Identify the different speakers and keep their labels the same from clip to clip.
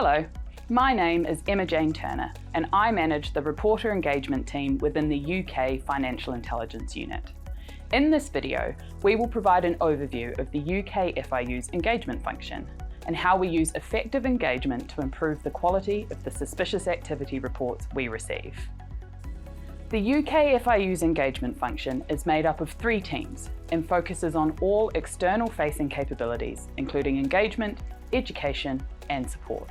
Speaker 1: Hello, my name is Emma Jane Turner and I manage the Reporter Engagement Team within the UK Financial Intelligence Unit. In this video, we will provide an overview of the UK FIU's engagement function and how we use effective engagement to improve the quality of the suspicious activity reports we receive. The UK FIU's engagement function is made up of 3 teams and focuses on all external-facing capabilities, including engagement, education, and support.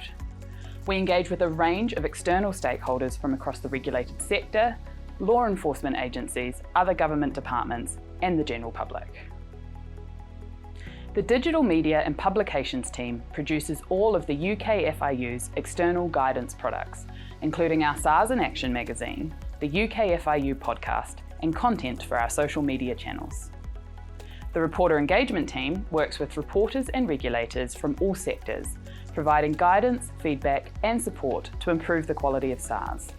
Speaker 1: We engage with a range of external stakeholders from across the regulated sector, law enforcement agencies, other government departments, and the general public. The Digital Media and Publications team produces all of the UK FIU's external guidance products, including our SARS in Action magazine, the UK FIU podcast, and content for our social media channels. The Reporter Engagement team works with reporters and regulators from all sectors, providing guidance, feedback, and support to improve the quality of SARS.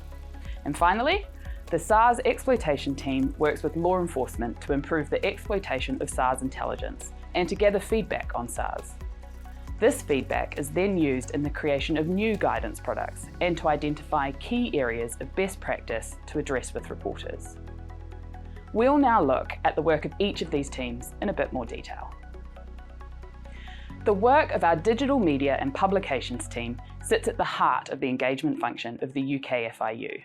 Speaker 1: And finally, the SARS exploitation team works with law enforcement to improve the exploitation of SARS intelligence and to gather feedback on SARS. This feedback is then used in the creation of new guidance products and to identify key areas of best practice to address with reporters. We'll now look at the work of each of these teams in a bit more detail. The work of our Digital Media and Publications team sits at the heart of the engagement function of the UK FIU.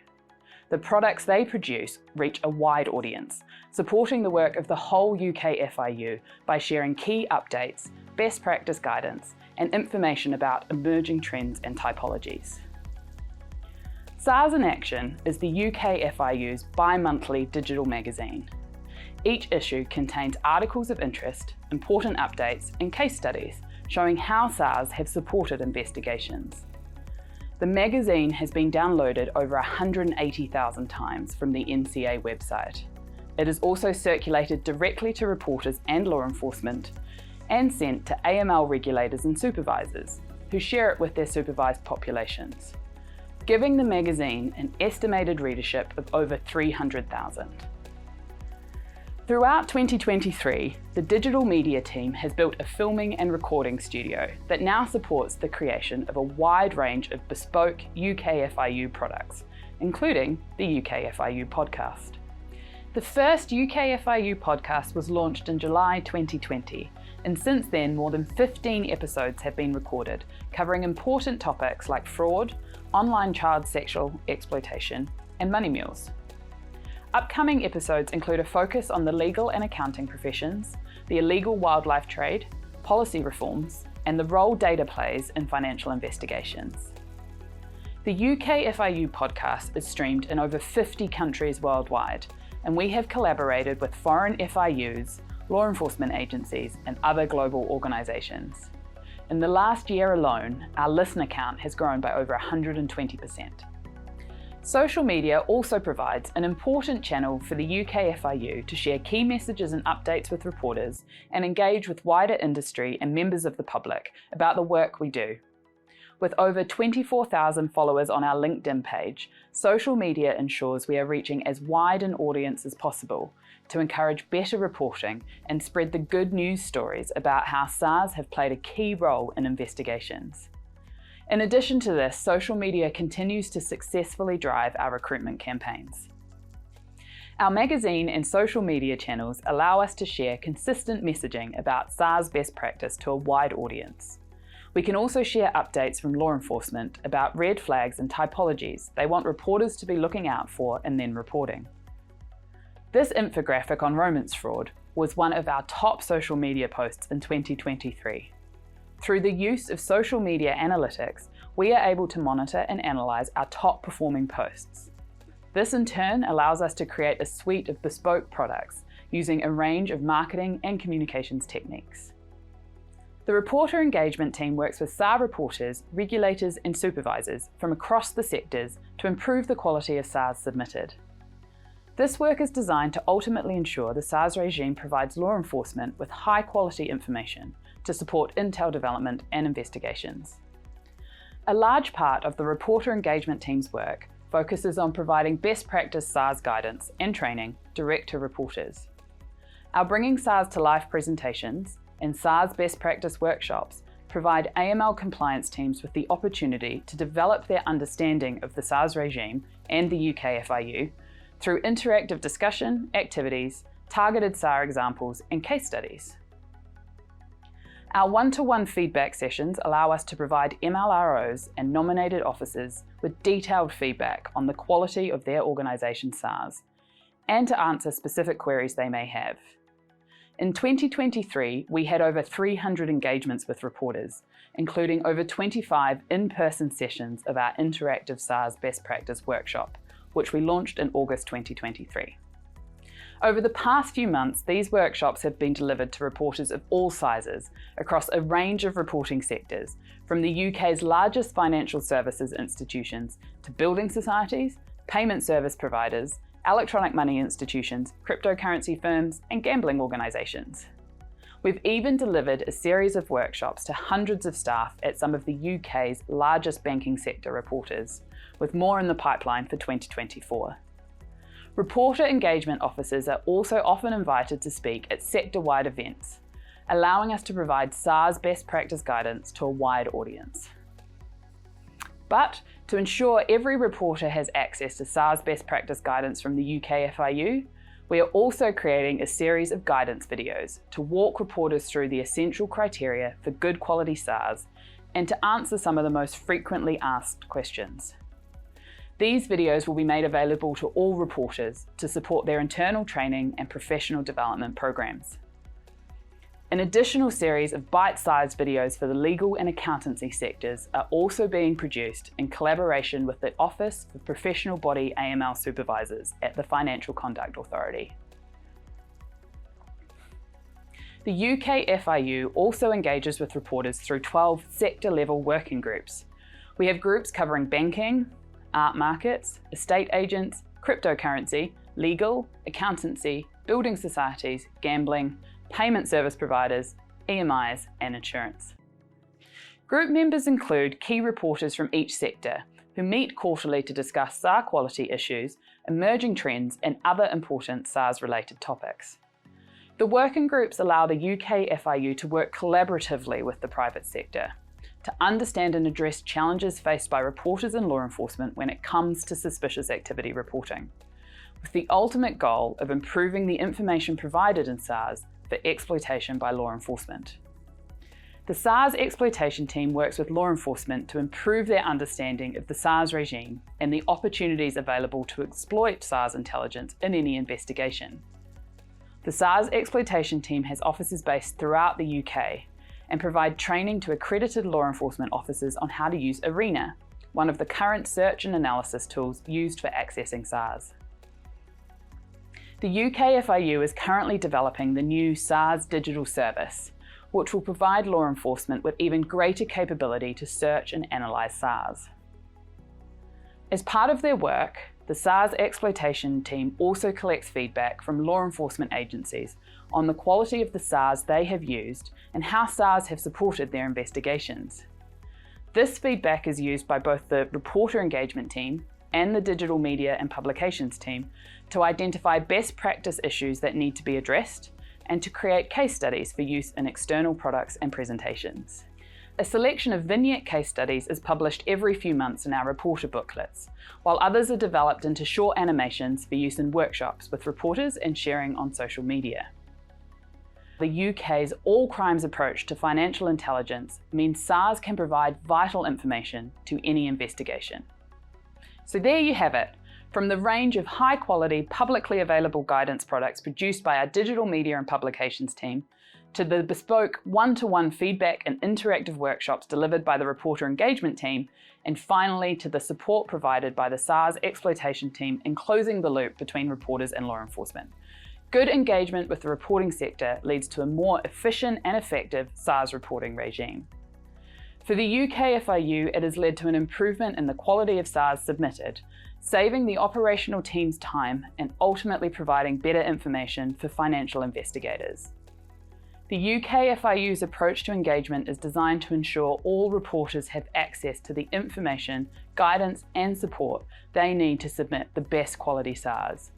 Speaker 1: The products they produce reach a wide audience, supporting the work of the whole UK FIU by sharing key updates, best practice guidance, and information about emerging trends and typologies. SARS in Action is the UK FIU's bi-monthly digital magazine. Each issue contains articles of interest, important updates, and case studies showing how SARS have supported investigations. The magazine has been downloaded over 180,000 times from the NCA website. It is also circulated directly to reporters and law enforcement and sent to AML regulators and supervisors, who share it with their supervised populations, giving the magazine an estimated readership of over 300,000. Throughout 2023, the Digital Media team has built a filming and recording studio that now supports the creation of a wide range of bespoke UK FIU products, including the UK FIU podcast. The first UK FIU podcast was launched in July 2020, and since then more than 15 episodes have been recorded, covering important topics like fraud, online child sexual exploitation, and money mules. Upcoming episodes include a focus on the legal and accounting professions, the illegal wildlife trade, policy reforms, and the role data plays in financial investigations. The UK FIU podcast is streamed in over 50 countries worldwide, and we have collaborated with foreign FIUs, law enforcement agencies, and other global organisations. In the last year alone, our listener count has grown by over 120%. Social media also provides an important channel for the UK FIU to share key messages and updates with reporters and engage with wider industry and members of the public about the work we do. With over 24,000 followers on our LinkedIn page, social media ensures we are reaching as wide an audience as possible to encourage better reporting and spread the good news stories about how SARS have played a key role in investigations. In addition to this, social media continues to successfully drive our recruitment campaigns. Our magazine and social media channels allow us to share consistent messaging about SARS best practice to a wide audience. We can also share updates from law enforcement about red flags and typologies they want reporters to be looking out for and then reporting. This infographic on romance fraud was one of our top social media posts in 2023. Through the use of social media analytics, we are able to monitor and analyse our top performing posts. This in turn allows us to create a suite of bespoke products using a range of marketing and communications techniques. The Reporter Engagement team works with SAR reporters, regulators and supervisors from across the sectors to improve the quality of SARS submitted. This work is designed to ultimately ensure the SARS regime provides law enforcement with high quality information to support intel development and investigations. A large part of the Reporter Engagement team's work focuses on providing best practice SARS guidance and training direct to reporters. Our Bringing SARS to Life presentations and SARS best practice workshops provide AML compliance teams with the opportunity to develop their understanding of the SARS regime and the UK FIU through interactive discussion, activities, targeted SAR examples, and case studies. Our one-to-one feedback sessions allow us to provide MLROs and nominated officers with detailed feedback on the quality of their organisation's SARS and to answer specific queries they may have. In 2023, we had over 300 engagements with reporters, including over 25 in-person sessions of our interactive SARS best practice workshop, which we launched in August 2023. Over the past few months, these workshops have been delivered to reporters of all sizes across a range of reporting sectors, from the UK's largest financial services institutions to building societies, payment service providers, electronic money institutions, cryptocurrency firms, and gambling organisations. We've even delivered a series of workshops to hundreds of staff at some of the UK's largest banking sector reporters, with more in the pipeline for 2024. Reporter engagement officers are also often invited to speak at sector-wide events, allowing us to provide SARS best practice guidance to a wide audience. But to ensure every reporter has access to SARS best practice guidance from the UK FIU, we are also creating a series of guidance videos to walk reporters through the essential criteria for good quality SARS and to answer some of the most frequently asked questions. These videos will be made available to all reporters to support their internal training and professional development programs. An additional series of bite-sized videos for the legal and accountancy sectors are also being produced in collaboration with the Office for Professional Body AML Supervisors at the Financial Conduct Authority. The UK FIU also engages with reporters through 12 sector-level working groups. We have groups covering banking, art markets, estate agents, cryptocurrency, legal, accountancy, building societies, gambling, payment service providers, EMIs, and insurance. Group members include key reporters from each sector who meet quarterly to discuss SAR quality issues, emerging trends, and other important SARS-related topics. The working groups allow the UK FIU to work collaboratively with the private sector to understand and address challenges faced by reporters and law enforcement when it comes to suspicious activity reporting, with the ultimate goal of improving the information provided in SARS for exploitation by law enforcement. The SARS exploitation team works with law enforcement to improve their understanding of the SARS regime and the opportunities available to exploit SARS intelligence in any investigation. The SARS exploitation team has offices based throughout the UK and provide training to accredited law enforcement officers on how to use Arena, one of the current search and analysis tools used for accessing SARS. The UK FIU is currently developing the new SARS digital service, which will provide law enforcement with even greater capability to search and analyse SARS. As part of their work, the SARS exploitation team also collects feedback from law enforcement agencies on the quality of the SARS they have used and how SARS have supported their investigations. This feedback is used by both the reporter engagement team and the digital media and publications team to identify best practice issues that need to be addressed and to create case studies for use in external products and presentations. A selection of vignette case studies is published every few months in our reporter booklets, while others are developed into short animations for use in workshops with reporters and sharing on social media. The UK's all crimes approach to financial intelligence means SARS can provide vital information to any investigation. So there you have it, from the range of high-quality, publicly available guidance products produced by our digital media and publications team, to the bespoke one-to-one feedback and interactive workshops delivered by the reporter engagement team, and finally to the support provided by the SARS exploitation team in closing the loop between reporters and law enforcement. Good engagement with the reporting sector leads to a more efficient and effective SARS reporting regime. For the UK FIU, it has led to an improvement in the quality of SARS submitted, saving the operational team's time and ultimately providing better information for financial investigators. The UK FIU's approach to engagement is designed to ensure all reporters have access to the information, guidance and support they need to submit the best quality SARS.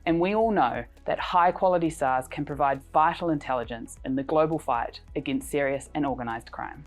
Speaker 1: And we all know that high quality SARS can provide vital intelligence in the global fight against serious and organised crime.